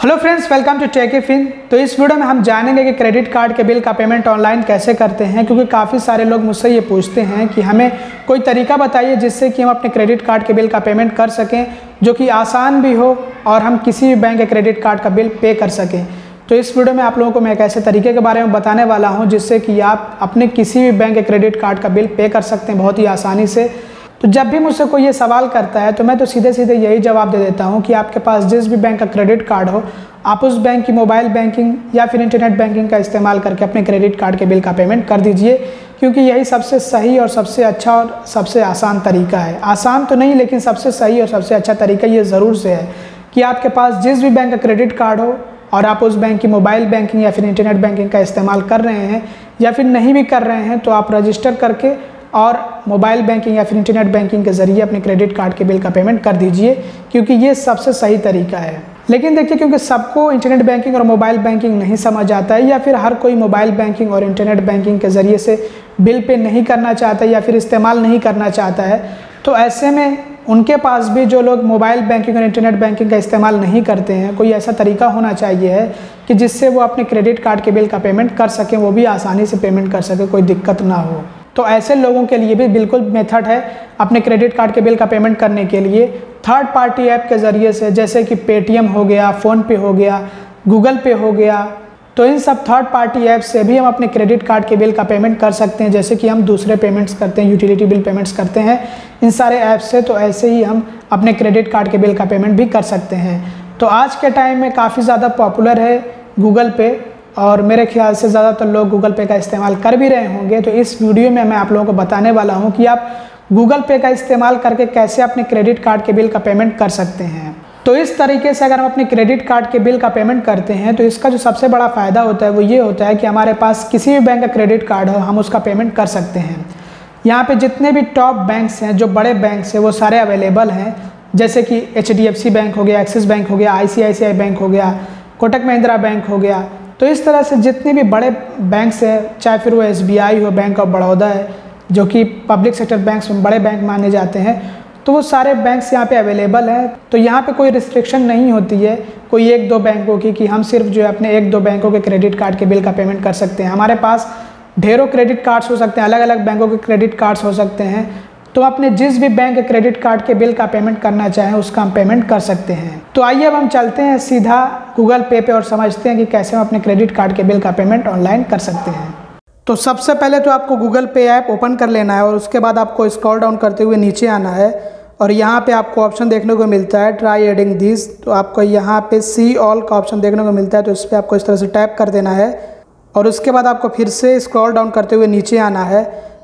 Hello friends, welcome to Techifin. तो इस video में हम जानेंगे कि क्रेडिट कार्ड के बिल का पेमेंट ऑनलाइन कैसे करते हैं, क्योंकि काफ़ी सारे लोग मुझसे ये पूछते हैं कि हमें कोई तरीका बताइए जिससे कि हम अपने क्रेडिट कार्ड के बिल का पेमेंट कर सकें, जो कि आसान भी हो और हम किसी भी बैंक के क्रेडिट कार्ड का बिल पे कर सकें। तो इस वीडियो में आप लोगों को मैं एक ऐसे तरीके के बारे में बताने वाला हूँ जिससे कि आप अपने किसी भी बैंक के क्रेडिट कार्ड का बिल पे कर सकते हैं बहुत ही आसानी से। तो जब भी मुझसे कोई ये सवाल करता है तो मैं तो सीधे सीधे यही जवाब दे देता हूँ कि आपके पास जिस भी बैंक का क्रेडिट कार्ड हो, आप उस बैंक की मोबाइल बैंकिंग या फिर इंटरनेट बैंकिंग का इस्तेमाल करके अपने क्रेडिट कार्ड के बिल का पेमेंट कर दीजिए, क्योंकि यही सबसे सही और सबसे अच्छा और सबसे आसान तरीका है। आसान तो नहीं, लेकिन सबसे सही और सबसे अच्छा तरीका ये ज़रूर से है कि आपके पास जिस भी बैंक का क्रेडिट कार्ड हो और आप उस बैंक की मोबाइल बैंकिंग या फिर इंटरनेट बैंकिंग का इस्तेमाल कर रहे हैं या फिर नहीं भी कर रहे हैं, तो आप रजिस्टर करके और मोबाइल बैंकिंग या फिर इंटरनेट बैंकिंग के ज़रिए अपने क्रेडिट कार्ड के बिल का पेमेंट कर दीजिए, क्योंकि ये सबसे सही तरीका है। लेकिन देखिए, क्योंकि सबको इंटरनेट बैंकिंग और मोबाइल बैंकिंग नहीं समझ आता है या फिर हर कोई मोबाइल बैंकिंग और इंटरनेट बैंकिंग के ज़रिए से बिल पे नहीं करना चाहता या फिर इस्तेमाल नहीं करना चाहता है, तो ऐसे में उनके पास भी जो लोग मोबाइल बैंकिंग और इंटरनेट बैंकिंग का इस्तेमाल नहीं करते हैं, कोई ऐसा तरीका होना चाहिए है कि जिससे वो अपने क्रेडिट कार्ड के बिल का पेमेंट कर सकें, वो भी आसानी से पेमेंट कर सकें, कोई दिक्कत ना हो। तो ऐसे लोगों के लिए भी बिल्कुल मेथड है अपने क्रेडिट कार्ड के बिल का पेमेंट करने के लिए थर्ड पार्टी ऐप के ज़रिए से, जैसे कि पेटीएम हो गया, फ़ोनपे हो गया, गूगल पे हो गया। तो इन सब थर्ड पार्टी ऐप से भी हम अपने क्रेडिट कार्ड के बिल का पेमेंट कर सकते हैं, जैसे कि हम दूसरे पेमेंट्स करते हैं, यूटिलिटी बिल पेमेंट्स करते हैं इन सारे ऐप से। तो ऐसे ही हम अपने क्रेडिट कार्ड के बिल का पेमेंट भी कर सकते हैं। तो आज के टाइम में काफ़ी ज़्यादा पॉपुलर है गूगल पे, और मेरे ख्याल से ज़्यादातर लोग गूगल पे का इस्तेमाल कर भी रहे होंगे। तो इस वीडियो में मैं आप लोगों को बताने वाला हूं कि आप गूगल पे का इस्तेमाल करके कैसे अपने क्रेडिट कार्ड के बिल का पेमेंट कर सकते हैं। तो इस तरीके से अगर हम अपने क्रेडिट कार्ड के बिल का पेमेंट करते हैं तो इसका जो सबसे बड़ा फ़ायदा होता है वो ये होता है कि हमारे पास किसी भी बैंक का क्रेडिट कार्ड हो, हम उसका पेमेंट कर सकते हैं। यहाँ पर जितने भी टॉप बैंक्स हैं, जो बड़े बैंक्स हैं, वो सारे अवेलेबल हैं, जैसे कि HDFC बैंक हो गया, एक्सिस बैंक हो गया, ICICI बैंक हो गया, कोटक महिंद्रा बैंक हो गया। तो इस तरह से जितने भी बड़े बैंक्स हैं, चाहे फिर वो SBI हो, बैंक ऑफ बड़ौदा है, जो कि पब्लिक सेक्टर बैंक्स में बड़े बैंक माने जाते हैं, तो वो सारे बैंक्स यहाँ पे अवेलेबल हैं। तो यहाँ पे कोई रिस्ट्रिक्शन नहीं होती है कोई एक दो बैंकों की कि हम सिर्फ जो है अपने एक दो बैंकों के क्रेडिट कार्ड के बिल का पेमेंट कर सकते हैं। हमारे पास ढेरों क्रेडिट कार्ड्स हो सकते हैं, अलग अलग बैंकों के क्रेडिट कार्ड्स हो सकते हैं। तो अपने जिस भी बैंक के क्रेडिट कार्ड के बिल का पेमेंट करना चाहें उसका हम पेमेंट कर सकते हैं। तो आइए अब हम चलते हैं सीधा गूगल पे और समझते हैं कि कैसे हम अपने क्रेडिट कार्ड के बिल का पेमेंट ऑनलाइन कर सकते हैं। तो सबसे पहले तो आपको गूगल पे ऐप ओपन कर लेना है और उसके बाद आपको स्क्रॉल डाउन करते हुए नीचे आना है और यहाँ पे आपको ऑप्शन देखने को मिलता है ट्राई एडिंग दिस। तो आपको यहाँ पे सी ऑल का ऑप्शन देखने को मिलता है, तो इस पर आपको इस तरह से टैप कर देना है और उसके बाद आपको फिर से स्क्रॉल डाउन करते हुए नीचे आना है।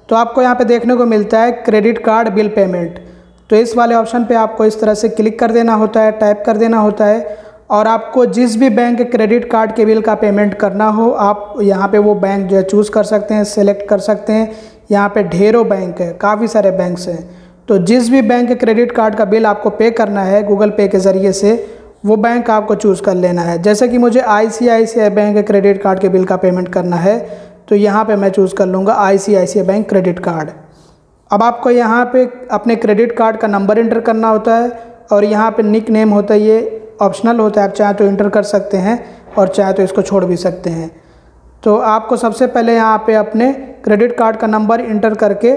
तो आपको यहाँ पे देखने को मिलता है क्रेडिट कार्ड बिल पेमेंट। तो इस वाले ऑप्शन पे आपको इस तरह से क्लिक कर देना होता है, टाइप कर देना होता है, और आपको जिस भी बैंक के क्रेडिट कार्ड के बिल का पेमेंट करना हो आप यहाँ पे वो बैंक जो है चूज़ कर सकते हैं, सेलेक्ट कर सकते हैं। यहाँ पे ढेरों बैंक है, काफ़ी सारे बैंक्स हैं। तो जिस भी बैंक के क्रेडिट कार्ड का बिल आपको पे करना है गूगल पे के ज़रिए से, वो बैंक आपको चूज़ कर लेना है। जैसे कि मुझे ICICI बैंक के क्रेडिट कार्ड के बिल का पेमेंट करना है, तो यहाँ पे मैं चूज़ कर लूँगा ICICI बैंक क्रेडिट कार्ड। अब आपको यहाँ पे अपने क्रेडिट कार्ड का नंबर इंटर करना होता है और यहाँ पे निक नेम होता है, ये ऑप्शनल होता है, आप चाहे तो इंटर कर सकते हैं और चाहे तो इसको छोड़ भी सकते हैं। तो आपको सबसे पहले यहाँ पे अपने क्रेडिट कार्ड का नंबर इंटर करके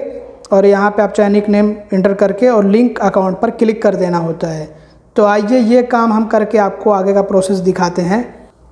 और यहाँ पे आप चाहे निक नेम इंटर करके और लिंक अकाउंट पर क्लिक कर देना होता है। तो आइए ये काम हम करके आपको आगे का प्रोसेस दिखाते हैं।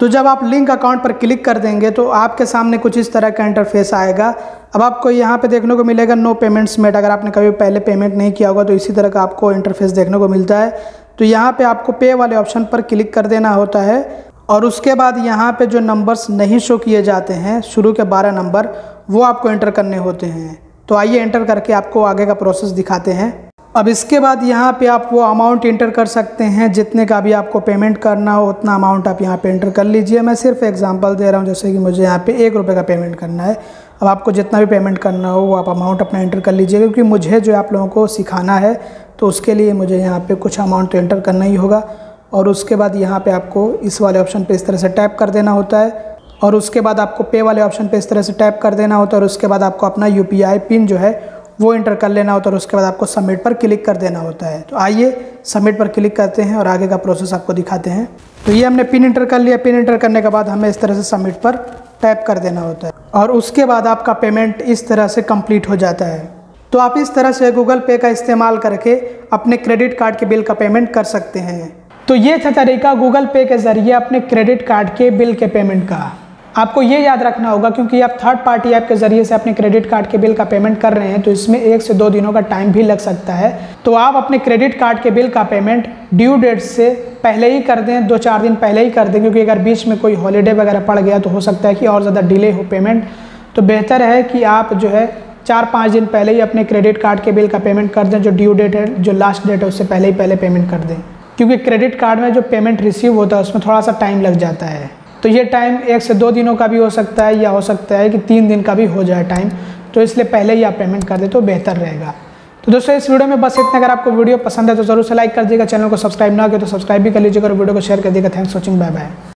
तो जब आप लिंक अकाउंट पर क्लिक कर देंगे तो आपके सामने कुछ इस तरह का इंटरफेस आएगा। अब आपको यहाँ पे देखने को मिलेगा नो पेमेंट्स मेड। अगर आपने कभी पहले पेमेंट नहीं किया होगा तो इसी तरह का आपको इंटरफेस देखने को मिलता है। तो यहाँ पे आपको पे वाले ऑप्शन पर क्लिक कर देना होता है और उसके बाद यहाँ पे जो नंबर्स नहीं शो किए जाते हैं, शुरू के 12 नंबर, वो आपको एंटर करने होते हैं। तो आइए एंटर करके आपको आगे का प्रोसेस दिखाते हैं। अब इसके बाद यहाँ पे आप वो अमाउंट इंटर कर सकते हैं, जितने का भी आपको पेमेंट करना हो उतना अमाउंट आप यहाँ पे इंटर कर लीजिए। मैं सिर्फ एग्जांपल दे रहा हूँ, जैसे कि मुझे यहाँ पे 1 रुपये का पेमेंट करना है। अब आपको जितना भी पेमेंट करना हो वो आप अमाउंट अपना इंटर कर लीजिए, क्योंकि मुझे जो आप लोगों को सिखाना है तो उसके लिए मुझे यहाँ पर कुछ अमाउंट तो इंटर करना ही होगा। और उसके बाद यहाँ पर आपको इस वाले ऑप्शन पर इस तरह से टैप कर देना होता है और उसके बाद आपको पे वाले ऑप्शन पर इस तरह से टैप कर देना होता है और उसके बाद आपको अपना UPI पिन जो है वो इंटर कर लेना होता है और उसके बाद आपको सबमिट पर क्लिक कर देना होता है। तो आइए सबमिट पर क्लिक करते हैं और आगे का प्रोसेस आपको दिखाते हैं। तो ये हमने पिन इंटर कर लिया। पिन इंटर करने के बाद हमें इस तरह से सबमिट पर टैप कर देना होता है और उसके बाद आपका पेमेंट इस तरह से कंप्लीट हो जाता है। तो आप इस तरह से गूगल पे का इस्तेमाल करके अपने क्रेडिट कार्ड के बिल का पेमेंट कर सकते हैं। तो ये था तरीका गूगल पे के ज़रिए अपने क्रेडिट कार्ड के बिल के पेमेंट का। आपको ये याद रखना होगा क्योंकि आप थर्ड पार्टी ऐप के ज़रिए से अपने क्रेडिट कार्ड के बिल का पेमेंट कर रहे हैं, तो इसमें 1 से 2 दिनों का टाइम भी लग सकता है। तो आप अपने क्रेडिट कार्ड के बिल का पेमेंट ड्यू डेट से पहले ही कर दें, 2-4 दिन पहले ही कर दें, क्योंकि अगर बीच में कोई हॉलीडे वगैरह पड़ गया तो हो सकता है कि और ज़्यादा डिले हो पेमेंट। तो बेहतर है कि आप जो है 4-5 दिन पहले ही अपने क्रेडिट कार्ड के बिल का पेमेंट कर दें। जो ड्यू डेट है, जो लास्ट डेट है, उससे पहले पेमेंट कर दें, क्योंकि क्रेडिट कार्ड में जो पेमेंट रिसीव होता है उसमें थोड़ा सा टाइम लग जाता है। तो ये टाइम 1 से 2 दिनों का भी हो सकता है या हो सकता है कि 3 दिन का भी हो जाए टाइम, तो इसलिए पहले ही आप पेमेंट कर दें तो बेहतर रहेगा। तो दोस्तों इस वीडियो में बस इतना। अगर आपको वीडियो पसंद है तो जरूर से लाइक कर दीजिएगा, चैनल को सब्सक्राइब ना किया तो सब्सक्राइब भी कर लीजिएगा और वीडियो को शेयर कर दीजिएगा। Thanks for watching, bye bye.